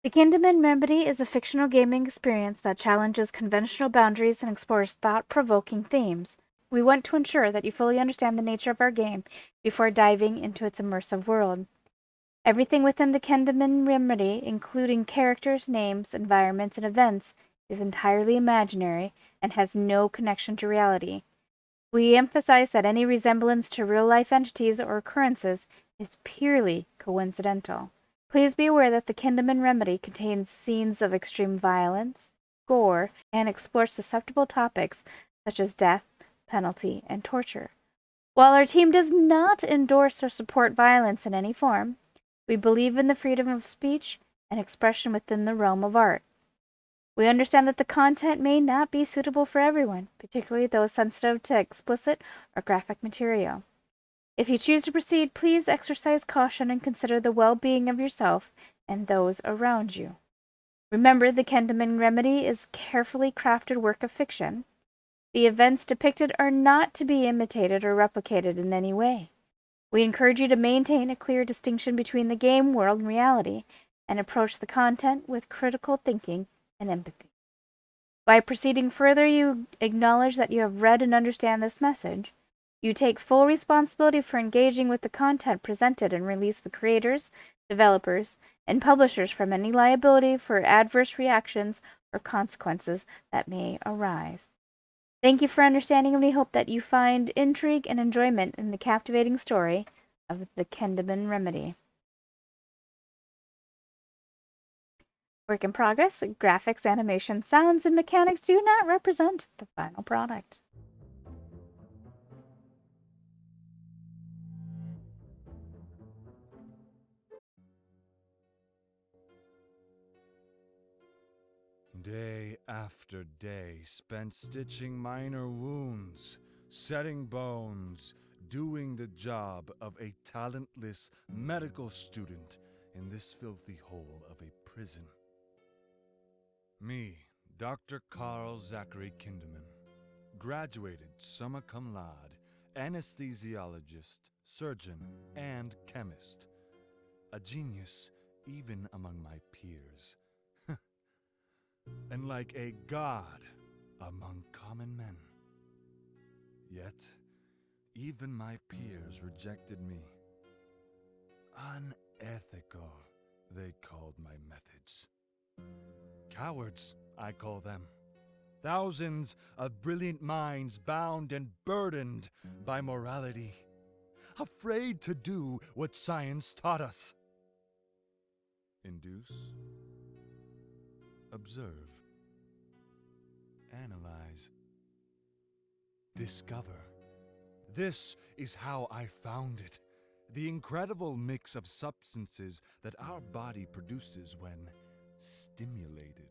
The Kindeman Remedy is a fictional gaming experience that challenges conventional boundaries and explores thought-provoking themes. We want to ensure that you fully understand the nature of our game before diving into its immersive world. Everything within the Kindeman Remedy, including characters, names, environments, and events, is entirely imaginary and has no connection to reality. We emphasize that any resemblance to real-life entities or occurrences is purely coincidental. Please be aware that the Kindeman Remedy contains scenes of extreme violence, gore, and explores susceptible topics such as death, penalty, and torture. While our team does not endorse or support violence in any form, we believe in the freedom of speech and expression within the realm of art. We understand that the content may not be suitable for everyone, particularly those sensitive to explicit or graphic material. If you choose to proceed, please exercise caution and consider the well-being of yourself and those around you. Remember, the Kindeman Remedy is carefully crafted work of fiction. The events depicted are not to be imitated or replicated in any way. We encourage you to maintain a clear distinction between the game world and reality, and approach the content with critical thinking and empathy. By proceeding further, you acknowledge that you have read and understand this message. You take full responsibility for engaging with the content presented and release the creators, developers, and publishers from any liability for adverse reactions or consequences that may arise. Thank you for understanding, and we hope that you find intrigue and enjoyment in the captivating story of the Kindeman Remedy. Work in progress, graphics, animation, sounds, and mechanics do not represent the final product. Day after day spent stitching minor wounds, setting bones, doing the job of a talentless medical student in this filthy hole of a prison. Me, Dr. Carl Zachary Kindeman, graduated summa cum laude, anesthesiologist, surgeon, and chemist. A genius even among my peers. And like a god among common men. Yet, even my peers rejected me. Unethical, they called my methods. Cowards, I call them. Thousands of brilliant minds bound and burdened by morality, afraid to do what science taught us. Induce, observe, analyze, discover. This is how I found it. The incredible mix of substances that our body produces when stimulated.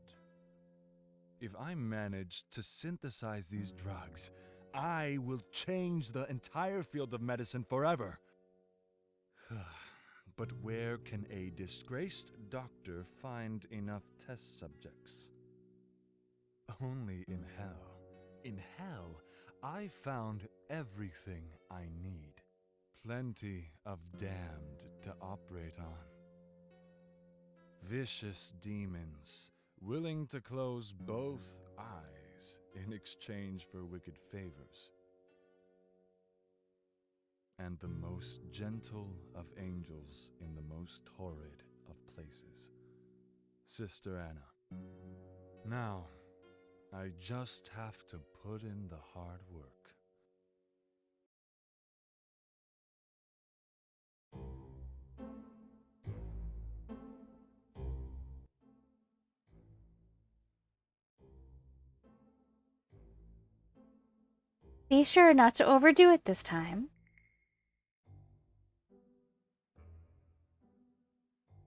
If I manage to synthesize these drugs, I will change the entire field of medicine forever. But where can a disgraced doctor find enough test subjects? Only in hell. In hell, I found everything I need. Plenty of damned to operate on. Vicious demons, willing to close both eyes in exchange for wicked favors. And the most gentle of angels in the most horrid of places. Sister Anna. Now, I just have to put in the hard work. Be sure not to overdo it this time.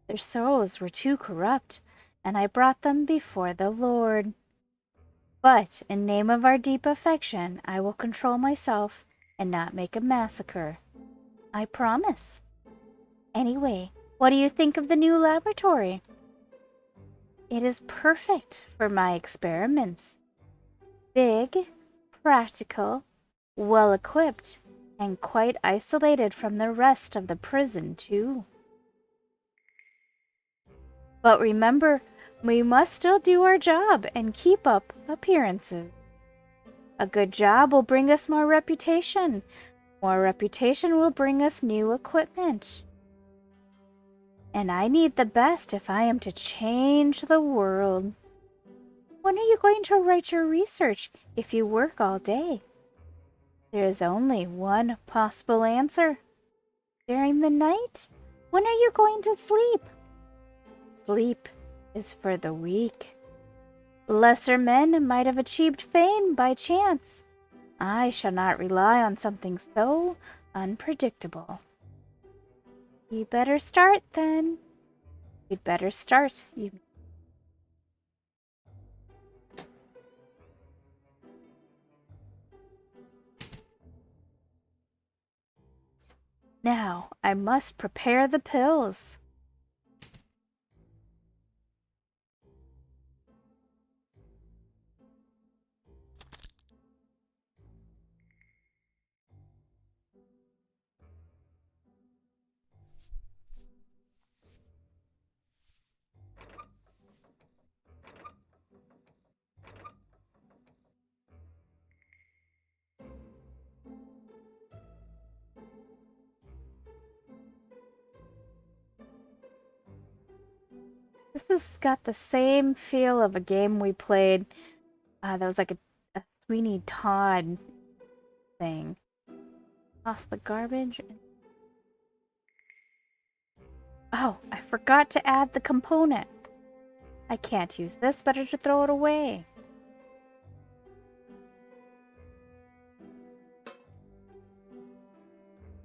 Their souls were too corrupt, and I brought them before the Lord. But in name of our deep affection, I will control myself and not make a massacre. I promise. Anyway, what do you think of the new laboratory? It is perfect for my experiments. Big, practical, well-equipped, and quite isolated from the rest of the prison, too. But remember, we must still do our job and keep up appearances. A good job will bring us more reputation. More reputation will bring us new equipment. And I need the best if I am to change the world. When are you going to write your research if you work all day? There is only one possible answer. During the night? When are you going to sleep? Sleep is for the weak. Lesser men might have achieved fame by chance. I shall not rely on something so unpredictable. You'd better start then. You'd better start. Now I must prepare the pills. This has got the same feel of a game we played. That was like a Sweeney Todd thing. Toss the garbage. Oh, I forgot to add the component. I can't use this, better to throw it away.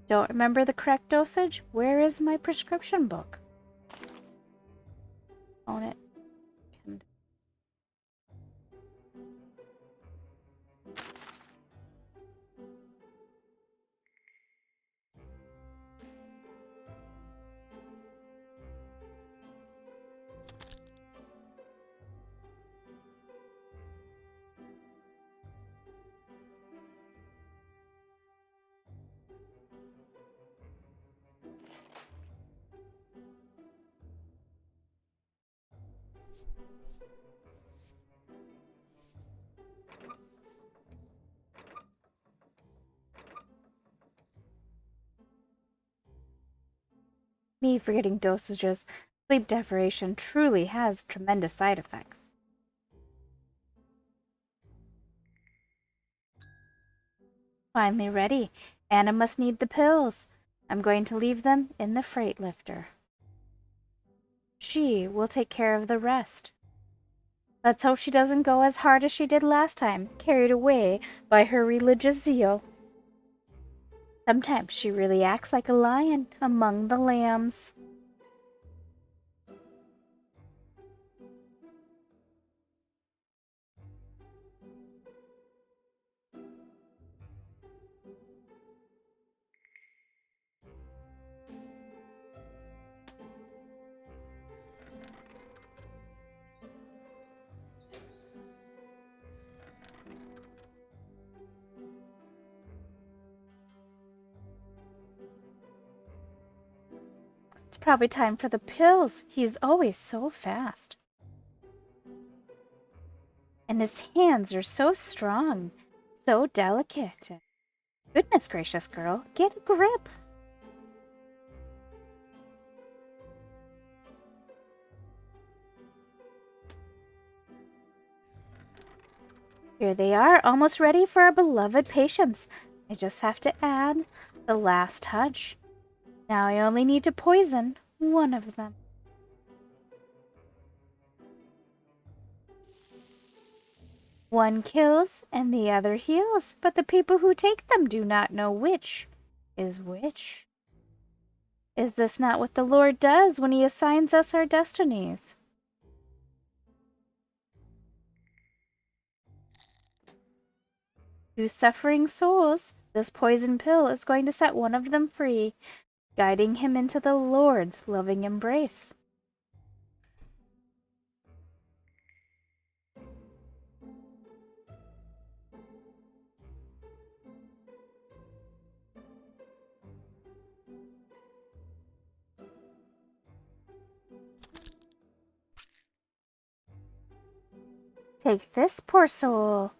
Don't remember the correct dosage? Where is my prescription book? Own it. Me forgetting dosages. Sleep deprivation truly has tremendous side effects. Finally ready. Anna must need the pills. I'm going to leave them in the freight lifter. She will take care of the rest. Let's hope she doesn't go as hard as she did last time, carried away by her religious zeal. Sometimes she really acts like a lion among the lambs. It's probably time for the pills. He's always so fast. And his hands are so strong, so delicate. Goodness gracious, girl, get a grip. Here they are, almost ready for our beloved patients. I just have to add the last touch. Now I only need to poison one of them. One kills and the other heals, but the people who take them do not know which is which. Is this not what the Lord does when he assigns us our destinies? To suffering souls, this poison pill is going to set one of them free, guiding him into the Lord's loving embrace. Take this, poor soul.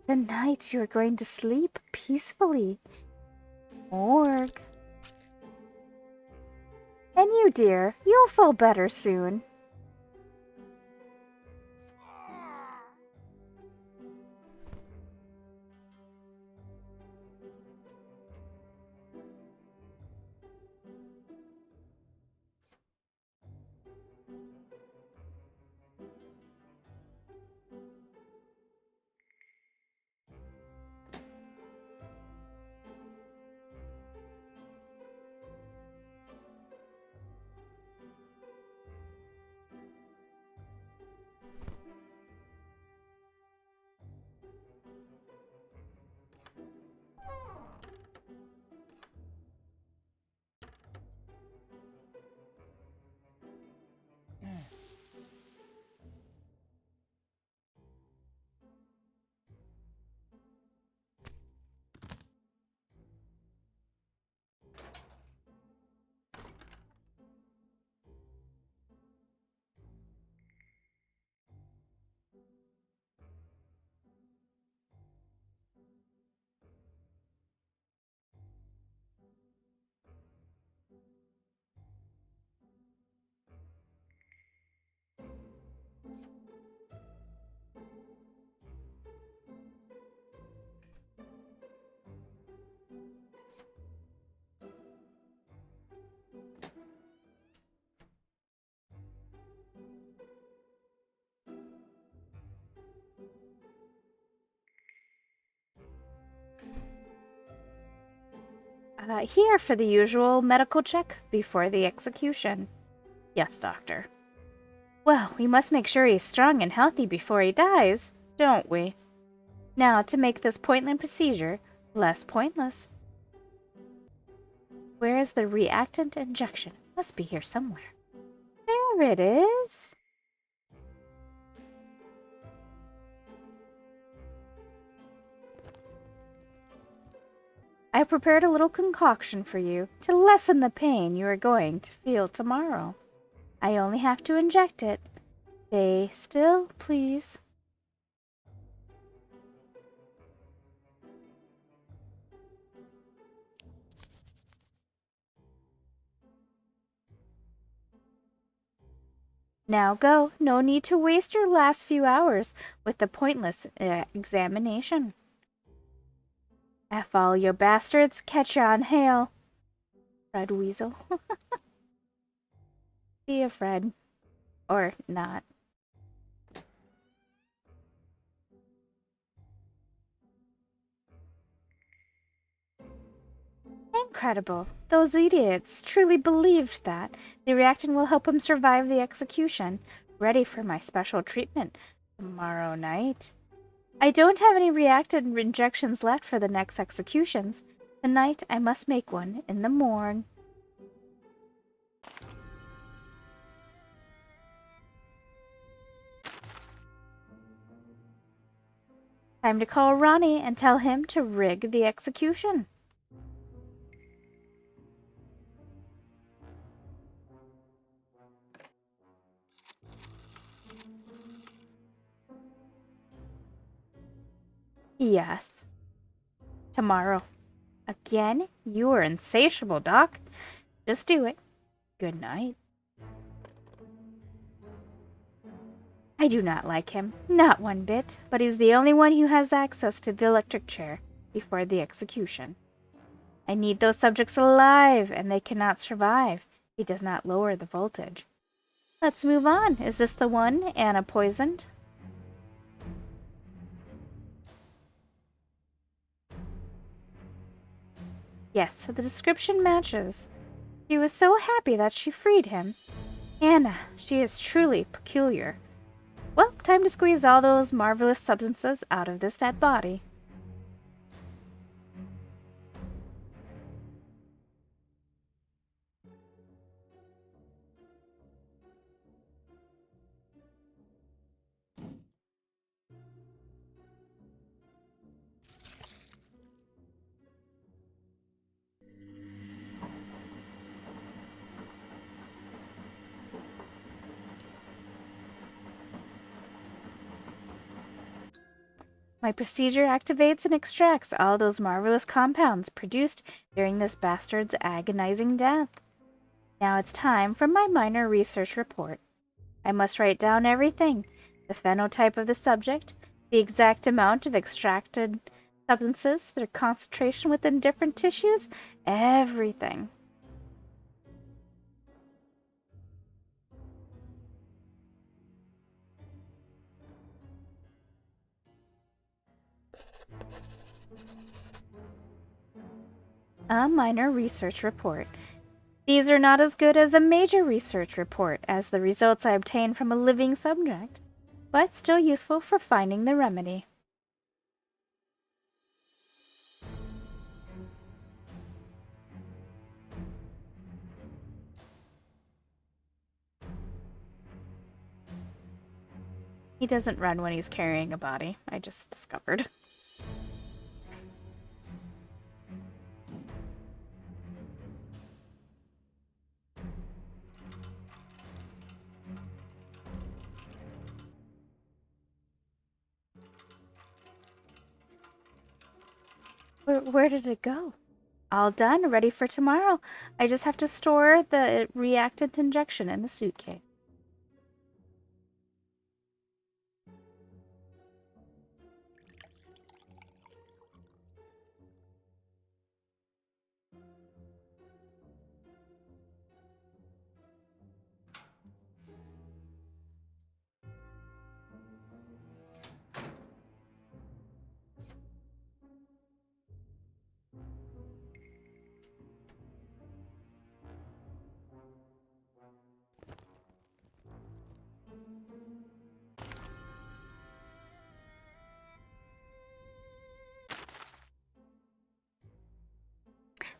Tonight you are going to sleep peacefully. Morgue. And you, dear, you'll feel better soon. Here for the usual medical check before the execution. Yes, doctor. Well, we must make sure he's strong and healthy before he dies, don't we? Now, to make this pointless procedure less pointless. Where is the reactant injection? Must be here somewhere. There it is. I prepared a little concoction for you to lessen the pain you are going to feel tomorrow. I only have to inject it. Stay still, please. Now go. No need to waste your last few hours with the pointless examination. F all your bastards, catch ya on hail. Fred Weasel. See ya, Fred. Or not. Incredible. Those idiots truly believed that. The reactant will help him survive the execution. Ready for my special treatment tomorrow night. I don't have any reactant injections left for the next executions. Tonight I must make one in the morn. Time to call Ronnie and tell him to rig the execution. Yes. Tomorrow. Again? You are insatiable, Doc. Just do it. Good night. I do not like him. Not one bit. But he's the only one who has access to the electric chair before the execution. I need those subjects alive, and they cannot survive. He does not lower the voltage. Let's move on. Is this the one Anna poisoned? Yes, the description matches. She was so happy that she freed him. Anna, she is truly peculiar. Well, time to squeeze all those marvelous substances out of this dead body. My procedure activates and extracts all those marvelous compounds produced during this bastard's agonizing death. Now it's time for my minor research report. I must write down everything: the phenotype of the subject, the exact amount of extracted substances, their concentration within different tissues, everything. A minor research report. These are not as good as a major research report, as the results I obtain from a living subject, but still useful for finding the remedy. He doesn't run when he's carrying a body, I just discovered. Where did it go? All done, ready for tomorrow. I just have to store the reactant injection in the suitcase.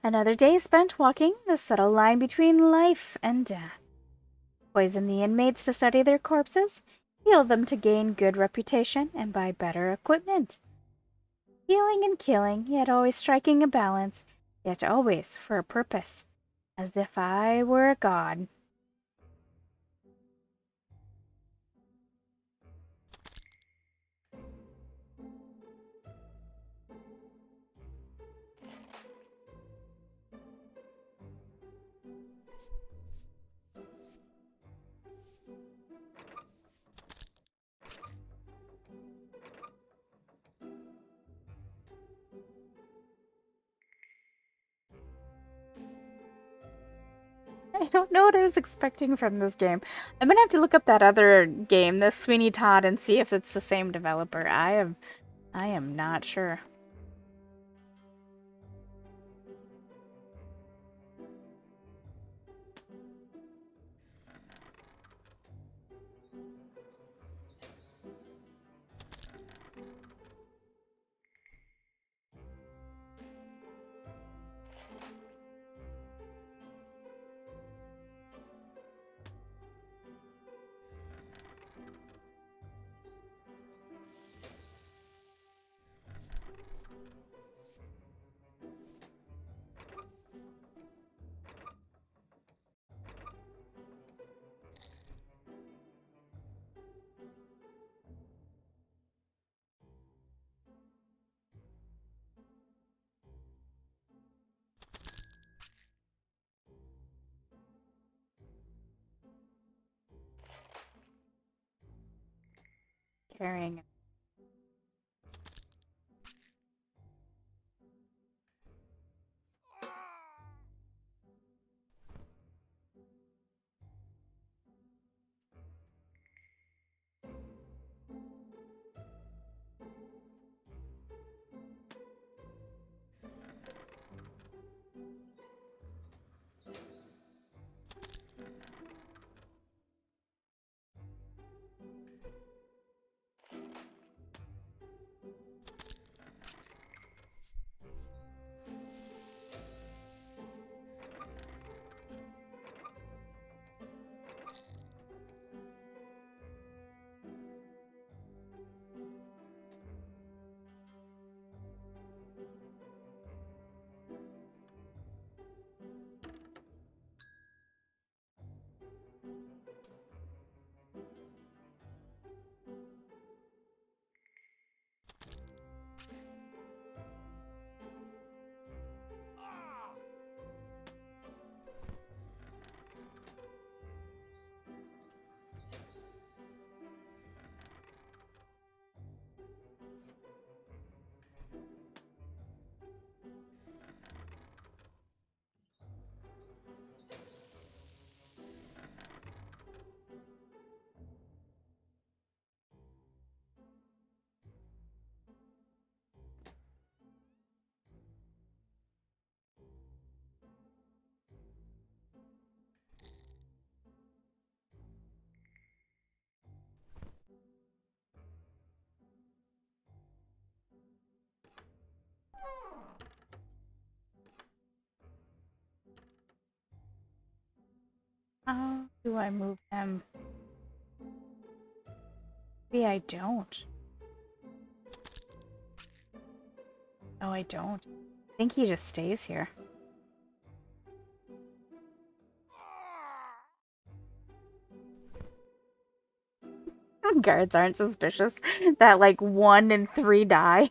Another day spent walking the subtle line between life and death. Poison the inmates to study their corpses, heal them to gain good reputation and buy better equipment. Healing and killing, yet always striking a balance, yet always for a purpose, as if I were a god. I don't know what I was expecting from this game. I'm gonna have to look up that other game, the Sweeney Todd, and see if it's the same developer. I am not sure. Carrying. do I move him? Maybe I don't. No, I don't. I think he just stays here. Guards aren't suspicious that like 1 in 3 die.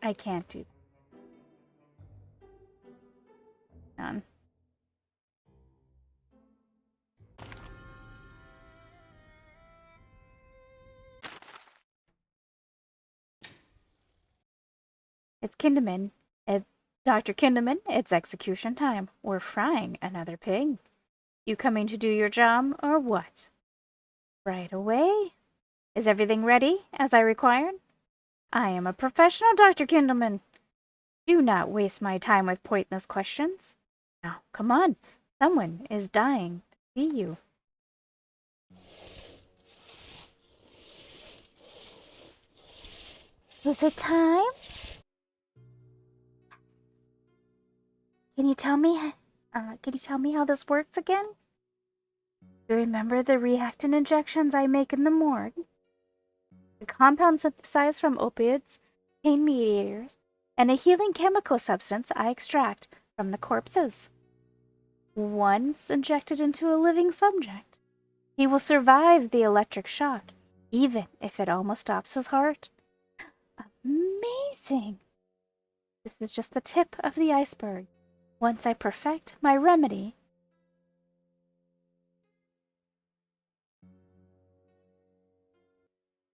I can't do none. It's Kindeman. Dr. Kindeman, it's execution time. We're frying another pig. You coming to do your job or what? Right away. Is everything ready, as I required? I am a professional, Dr. Kindeman. Do not waste my time with pointless questions. Now, come on. Someone is dying to see you. Is it time? Can you tell me how this works again? You remember the reactant injections I make in the morgue? The compound synthesized from opiates, pain mediators, and a healing chemical substance I extract from the corpses. Once injected into a living subject, he will survive the electric shock, even if it almost stops his heart. Amazing! This is just the tip of the iceberg. Once I perfect my remedy,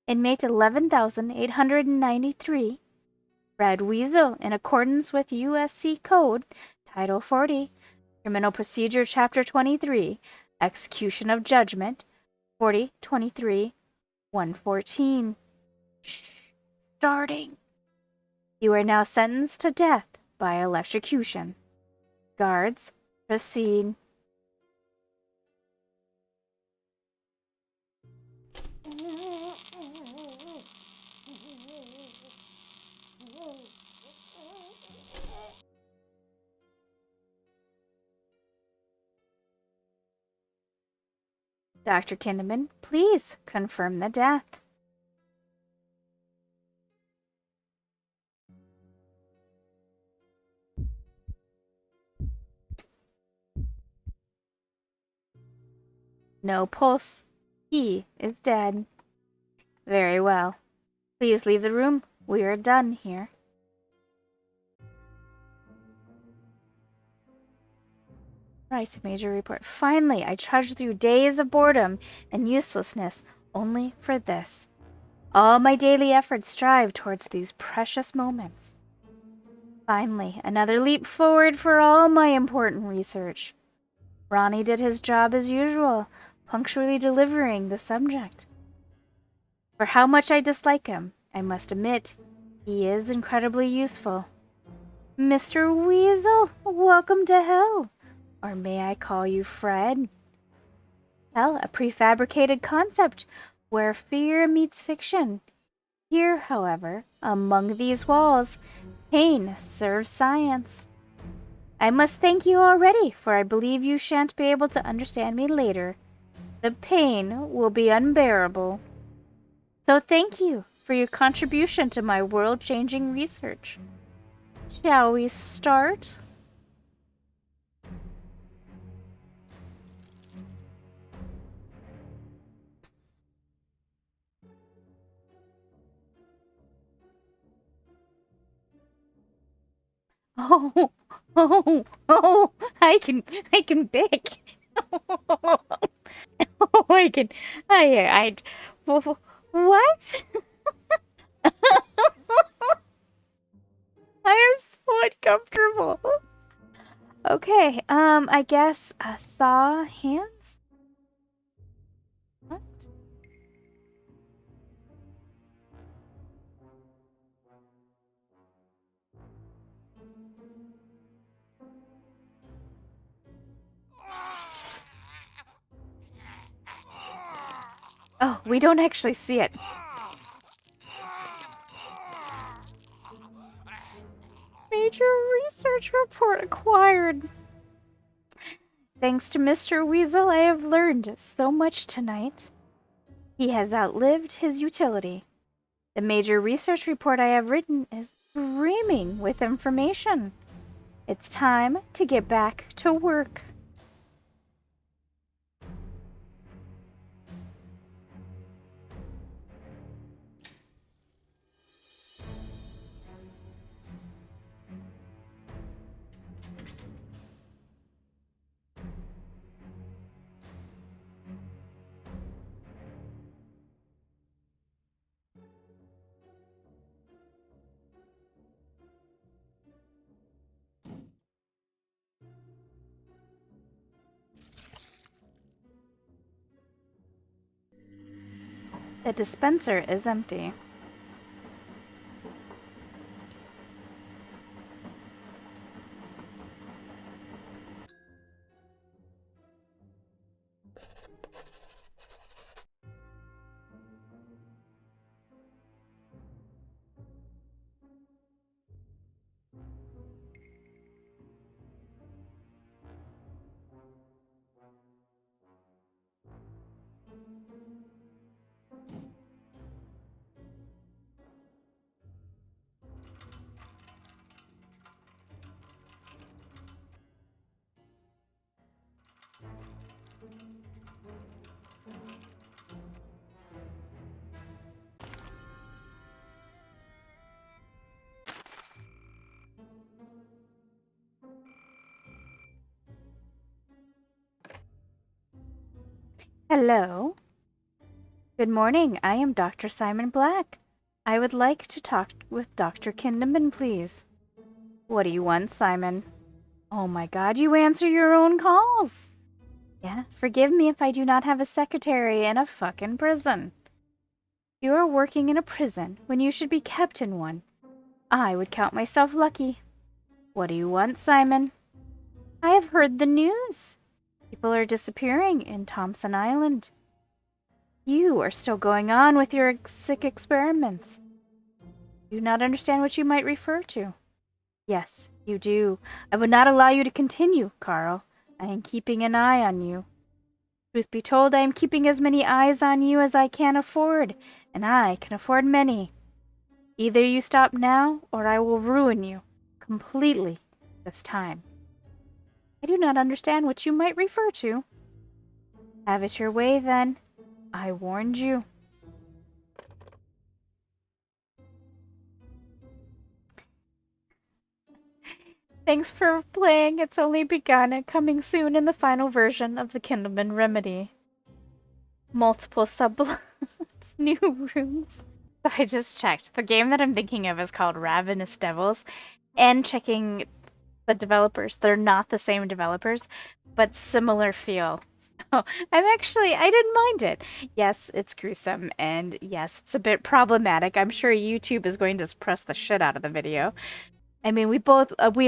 Inmate 11,893, Red Weasel, in accordance with USC Code, Title 40, Criminal Procedure Chapter 23, Execution of Judgment, 4023-114. Shh. Starting. You are now sentenced to death by electrocution. Guards, proceed. Dr. Kindeman, please confirm the death. No pulse. He is dead. Very well. Please leave the room. We are done here. Right, major report. Finally, I trudged through days of boredom and uselessness only for this. All my daily efforts strive towards these precious moments. Finally, another leap forward for all my important research. Ronnie did his job as usual, punctually delivering the subject. For how much I dislike him, I must admit, he is incredibly useful. Mr. Weasel, welcome to hell. Or may I call you Fred? Hell, a prefabricated concept where fear meets fiction. Here, however, among these walls, pain serves science. I must thank you already, for I believe you shan't be able to understand me later. The pain will be unbearable. So thank you for your contribution to my world-changing research. Shall we start? Oh, Oh, I can bake. Oh, what? I am so uncomfortable. Okay, I guess, saw hands? What? Oh, we don't actually see it. Major research report acquired. Thanks to Mr. Weasel, I have learned so much tonight. He has outlived his utility. The major research report I have written is brimming with information. It's time to get back to work. The dispenser is empty. Hello. Good morning. I am Dr. Simon Black. I would like to talk with Dr. Kindeman, please. What do you want, Simon? Oh my god, you answer your own calls. Yeah, forgive me if I do not have a secretary in a fucking prison. You are working in a prison when you should be kept in one. I would count myself lucky. What do you want, Simon? I have heard the news. People are disappearing in Thompson Island. You are still going on with your sick experiments. Do you not understand what you might refer to? Yes, you do. I would not allow you to continue, Carl. I am keeping an eye on you. Truth be told, I am keeping as many eyes on you as I can afford, and I can afford many. Either you stop now, or I will ruin you. Completely. This time. I do not understand what you might refer to. Have it your way, then. I warned you. Thanks for playing It's Only Begun, coming soon in the final version of the Kindeman Remedy. Multiple subplots, new rooms. So I just checked. The game that I'm thinking of is called Ravenous Devils, and checking the developers. They're not the same developers, but similar feel. So I didn't mind it. Yes, it's gruesome, and yes, it's a bit problematic. I'm sure YouTube is going to suppress the shit out of the video. I mean, we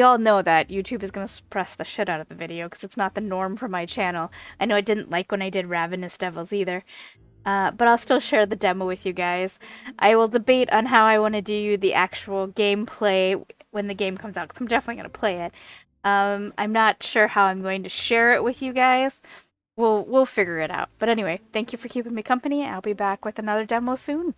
all know that YouTube is going to suppress the shit out of the video because it's not the norm for my channel. I know I didn't like when I did Ravenous Devils either. But I'll still share the demo with you guys. I will debate on how I want to do the actual gameplay when the game comes out, because I'm definitely going to play it. I'm not sure how I'm going to share it with you guys. We'll figure it out. But anyway, thank you for keeping me company. I'll be back with another demo soon.